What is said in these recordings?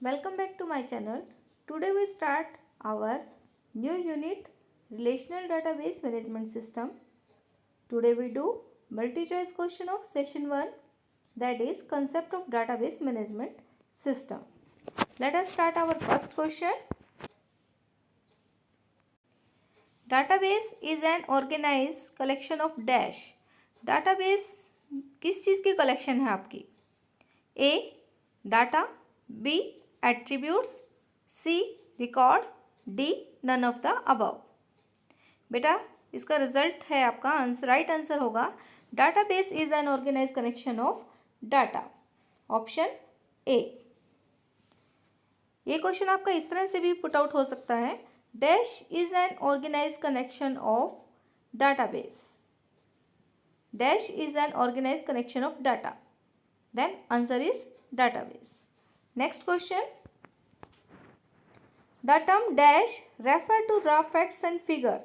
Welcome back to my channel. Today we start our new unit Relational Database Management System. Today we do multi-choice question of session 1, that is concept of database management system. Let us start our first question. Database is an organized collection of dash. Database किस चीज़ की collection है आपकी? A. Data, B. Attributes, C. Record, D. None of the above. बेटा इसका result है आपका right answer होगा database is an organise collection of data. Option A. ये क्वेश्चन आपका इस तरह से भी पुट आउट हो सकता है. Dash is an organise connection of database. Dash is an organise connection of data. Then answer is database. Next question. The term dash refer to raw facts and figure.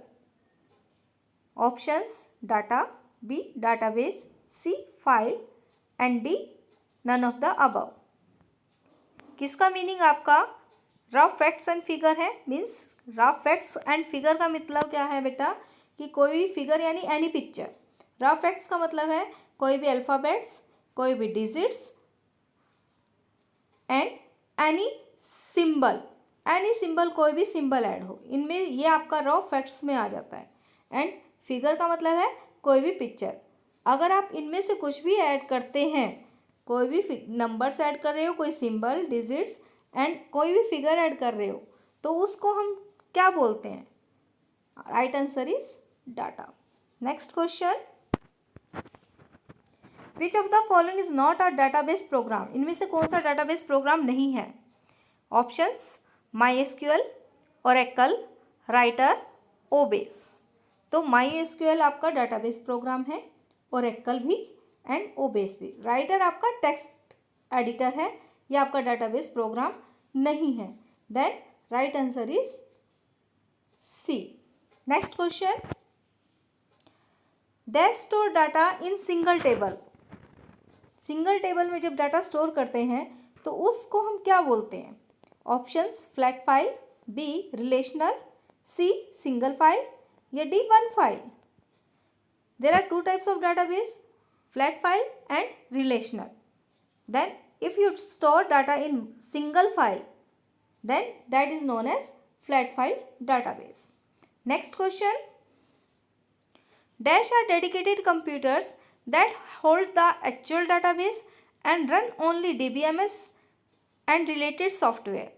Options data, B. database, C. file and D. none of the above. किसका meaning आपका raw facts and figure है? Means raw facts and figure का मतलब क्या है बेटा कि कोई भी फिगर यानी एनी पिक्चर. raw facts का मतलब है कोई भी अल्फ़ाबेट्स, कोई भी डिजिट्स एंड एनी सिंबल कोई भी सिंबल ऐड हो, इनमें ये आपका रॉ फैक्ट्स में आ जाता है. एंड फिगर का मतलब है कोई भी पिक्चर. अगर आप इनमें से कुछ भी ऐड करते हैं, कोई भी नंबर्स ऐड कर रहे हो, कोई सिंबल, डिजिट्स एंड कोई भी फिगर ऐड कर रहे हो, तो उसको हम क्या बोलते हैं? Right answer is data. Next question. Which of the following is not a database program. इनमें से कौन सा डाटाबेस प्रोग्राम नहीं है? Options MySQL, Oracle, writer, Obase. तो MySQL आपका डाटाबेस प्रोग्राम है, ओरेकल भी एंड ओबेस भी. राइटर आपका टेक्स्ट एडिटर है, यह आपका डाटाबेस प्रोग्राम नहीं है. Then right answer is C. Next question. Dash store data in single table. Single table में जब डाटा स्टोर करते हैं तो उसको हम क्या बोलते हैं? Options flat file, B relational, C single file या D one file. There are two types of database, flat file and relational. Then if you store data in single file then that is known as flat file database. Next question. Dash are dedicated computers that hold the actual database and run only DBMS and related software.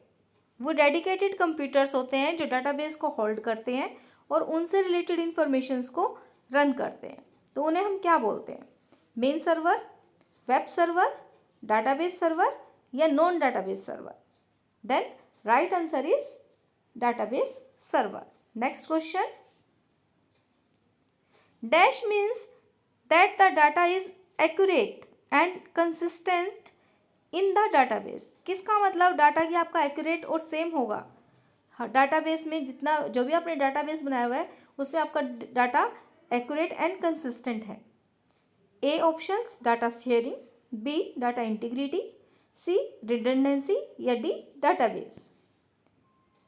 वो dedicated computers होते हैं जो database को hold करते हैं और उनसे related informations को रन करते हैं. तो उन्हें हम क्या बोलते हैं? Main server, web server, database server या non database server. Then right answer is database server. Next question. Dash means that the data is accurate and consistent in the database. किसका मतलब डाटा की आपका एक्यूरेट और same होगा. Database में जितना जो भी आपने डाटाबेस बनाया हुआ है उसमें आपका डाटा एक्यूरेट एंड कंसिस्टेंट है. A options data sharing, B data integrity, C redundancy या डी डाटाबेस.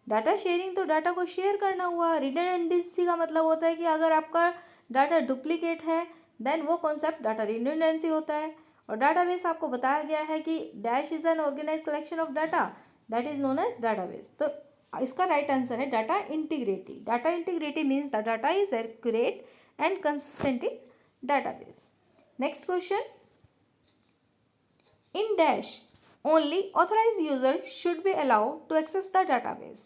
डाटा शेयरिंग तो डाटा को शेयर करना हुआ. रिडंडेंसी का मतलब होता है कि अगर आपका डाटा डुप्लीकेट है देन वो कॉन्सेप्ट डाटा रिडंडेंसी होता है. और डाटाबेस आपको बताया गया है कि dash is an organise collection of data, that is known as database. तो इसका राइट आंसर है data integrity. Data integrity means the data is accurate and consistent in database. Next question. In dash only authorized users should be allowed to access the database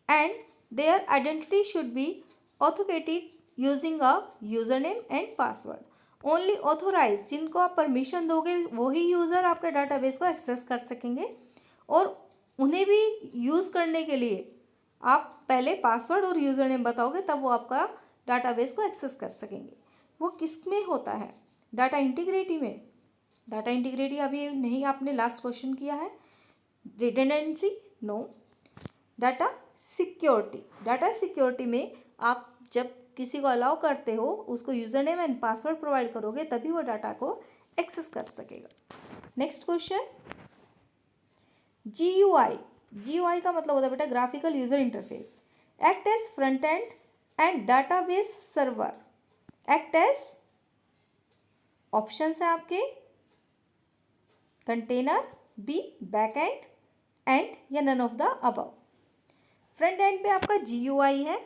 and their identity should be authenticated using a username and password. Only authorized, जिनको आप permission दोगे वही user आपके database को access कर सकेंगे और उन्हें भी यूज़ करने के लिए आप पहले पासवर्ड और यूज़र नेम बताओगे तब वो आपका डाटाबेस को एक्सेस कर सकेंगे. वो किस में होता है? डाटा इंटीग्रिटी में. डाटा इंटीग्रिटी अभी नहीं आपने लास्ट क्वेश्चन किया है. Redundancy no. Data security. Data security में आप जब किसी को अलाउ करते हो उसको user name and password provide करोगे तभी वो डाटा को एक्सेस कर सकेगा. Next question. GUI का मतलब होता है बेटा graphical user interface. Act as front end and database server. Act as options हैं आपके, कंटेनर, बी बैक एंड या none of the above. Front end पे आपका GUI है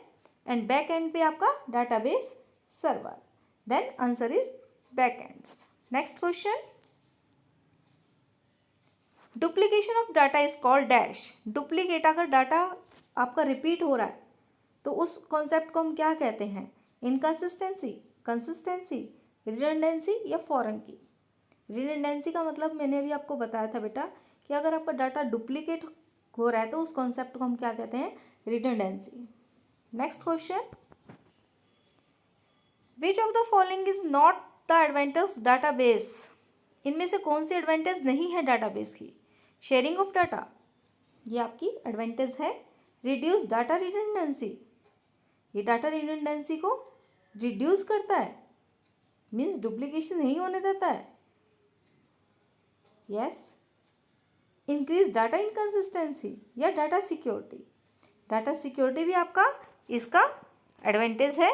एंड बैक एंड पे आपका database server. Then answer is back ends. Next question, duplication of data is called dash. Duplicate, अगर data आपका repeat हो रहा है तो उस कॉन्सेप्ट को हम क्या कहते हैं? इनकंसिस्टेंसी, कंसिस्टेंसी, रिडंडेंसी या फॉरेन की। रिडंडेंसी का मतलब मैंने अभी आपको बताया था बेटा कि अगर आपका डाटा डुप्लीकेट हो रहा है तो उस कॉन्सेप्ट को हम क्या कहते हैं? Redundancy. Next question, which of the following is not the advantage database. इनमें से कौन सी एडवांटेज नहीं है डाटाबेस की? शेयरिंग ऑफ डाटा, ये आपकी एडवांटेज है। रिड्यूस डाटा रिडंडेंसी, ये डाटा रिडंडेंसी को रिड्यूस करता है, मीन्स डुप्लीकेशन नहीं होने देता है। यस। इंक्रीज डाटा इनकंसिस्टेंसी या डाटा सिक्योरिटी। डाटा सिक्योरिटी भी आपका इसका एडवांटेज है।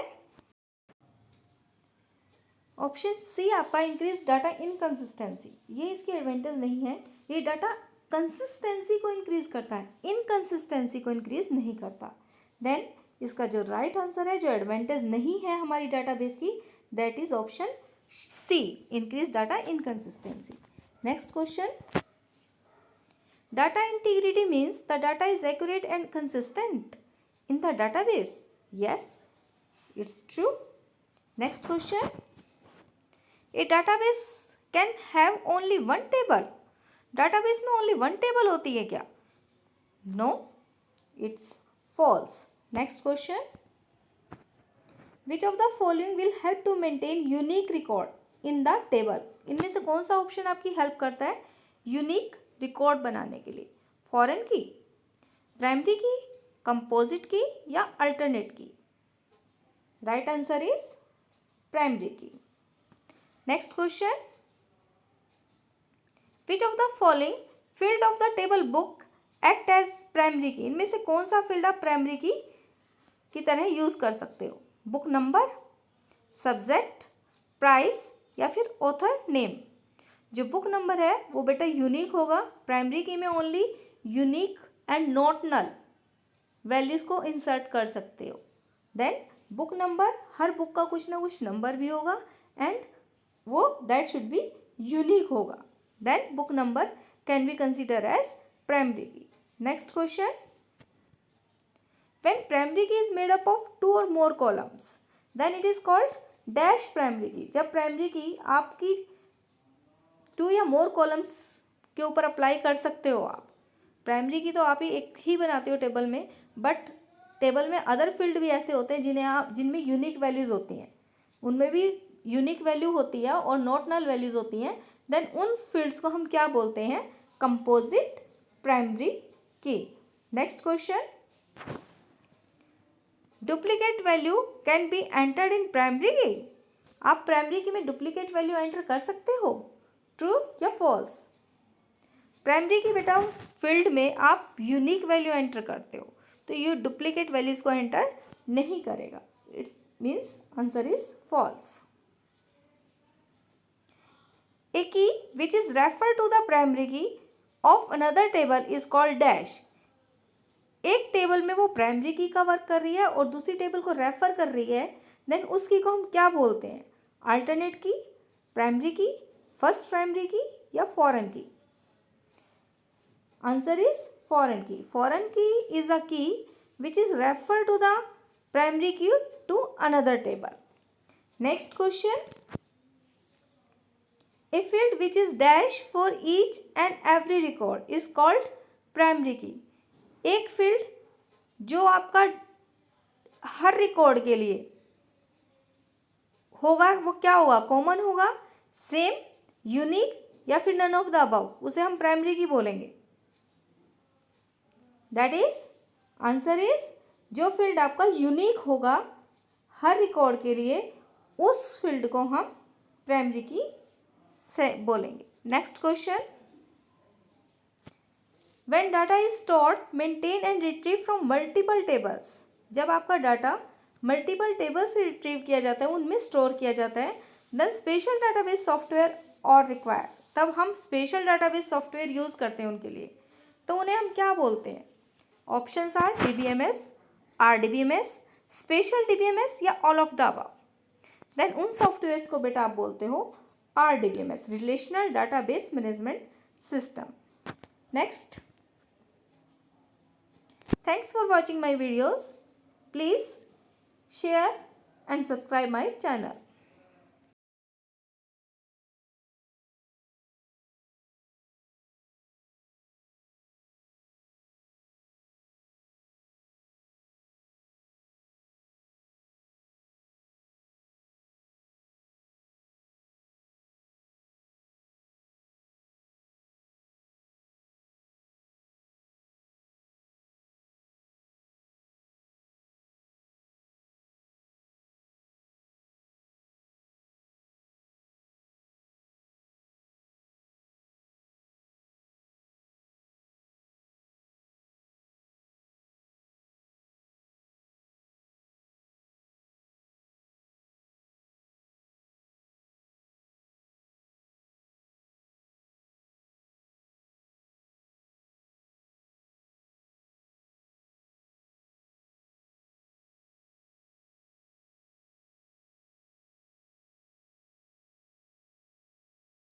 ऑप्शन सी आपका इंक्रीज डाटा इनकंसिस्टेंसी, ये इसकी एडवांटेज नहीं है। ये डाटा कंसिस्टेंसी को इंक्रीज करता है, इनकंसिस्टेंसी को इंक्रीज नहीं करता। देन इसका जो राइट आंसर है, जो एडवांटेज नहीं है हमारी डाटाबेस की, that is option C, increase data inconsistency. Next question, data integrity means the data is accurate and consistent in the database. Yes, it's true. Next question, a database can have only one table. Database में only one table होती है क्या? No, it's false. Next question, which of the following will help to maintain unique record in the table. इनमें से कौन सा option आपकी help करता है यूनिक रिकॉर्ड बनाने के लिए? फॉरेन की, प्राइमरी की, कंपोजिट की या alternate key? Right answer is primary key. Next question, which of the following field of the table book act as primary key. इनमें से कौन सा फील्ड आप प्राइमरी की तरह यूज कर सकते हो? बुक नंबर, सब्जेक्ट, प्राइस या फिर ऑथर नेम। जो बुक नंबर है वो बेटा यूनिक होगा। प्राइमरी की में only unique and not null values को इंसर्ट कर सकते हो। देन बुक नंबर, हर बुक का कुछ ना कुछ नंबर भी होगा एंड वो दैट शुड बी यूनिक होगा। Then book number can be consider as primary key. Next question, when primary key is made up of 2 or more columns then it is called dash primary key। जब primary की आपकी 2 या मोर columns के ऊपर apply कर सकते हो आप। प्राइमरी की तो आप ही एक ही बनाते हो टेबल में, बट टेबल में अदर फील्ड भी ऐसे होते हैं जिनमें यूनिक वैल्यूज़ होती हैं, उनमें भी यूनिक वैल्यू होती है और नॉट नल वैल्यूज़ होती हैं। देन उन फील्ड्स को हम क्या बोलते हैं? Composite primary key. Next question, duplicate value can be entered in primary की। आप प्राइमरी की में डुप्लीकेट वैल्यू एंटर कर सकते हो, ट्रू या फॉल्स? प्राइमरी की बेटा फील्ड में आप यूनिक वैल्यू एंटर करते हो तो ये डुप्लीकेट वैल्यूज को एंटर नहीं करेगा। It's means answer is false. A key which is refer to the primary key of another table is called dash. एक टेबल में वो प्राइमरी की का वर्क कर रही है और दूसरी टेबल को रेफर कर रही है, देन उस की को हम क्या बोलते हैं? अल्टरनेट की, प्राइमरी की, फर्स्ट प्राइमरी की या foreign key? Answer is foreign key. Foreign key is a key which is refer to the primary key to another table. Next question, A field which is dash for each and every record is called primary key. एक field जो आपका हर record के लिए होगा वो क्या होगा? Common होगा, सेम, यूनिक या फिर नन ऑफ द अबव, उसे हम प्राइमरी की बोलेंगे। दैट इज आंसर इज जो फील्ड आपका यूनिक होगा हर रिकॉर्ड के लिए उस फील्ड को हम प्राइमरी की से बोलेंगे। Next question, when data is stored maintain and retrieve from multiple tables, जब आपका डाटा मल्टीपल टेबल से रिट्रीव किया जाता है, उनमें स्टोर किया जाता है, देन स्पेशल डाटाबेस सॉफ्टवेयर और रिक्वायर, तब हम स्पेशल डाटाबेस सॉफ्टवेयर यूज़ करते हैं उनके लिए। तो उन्हें हम क्या बोलते हैं? Options are DBMS, RDBMS, special DBMS या all of the above. Then उन सॉफ्टवेयर्स को बेटा आप बोलते हो RDBMS, relational database management system. Next, thanks for watching my videos. Please share and subscribe my channel.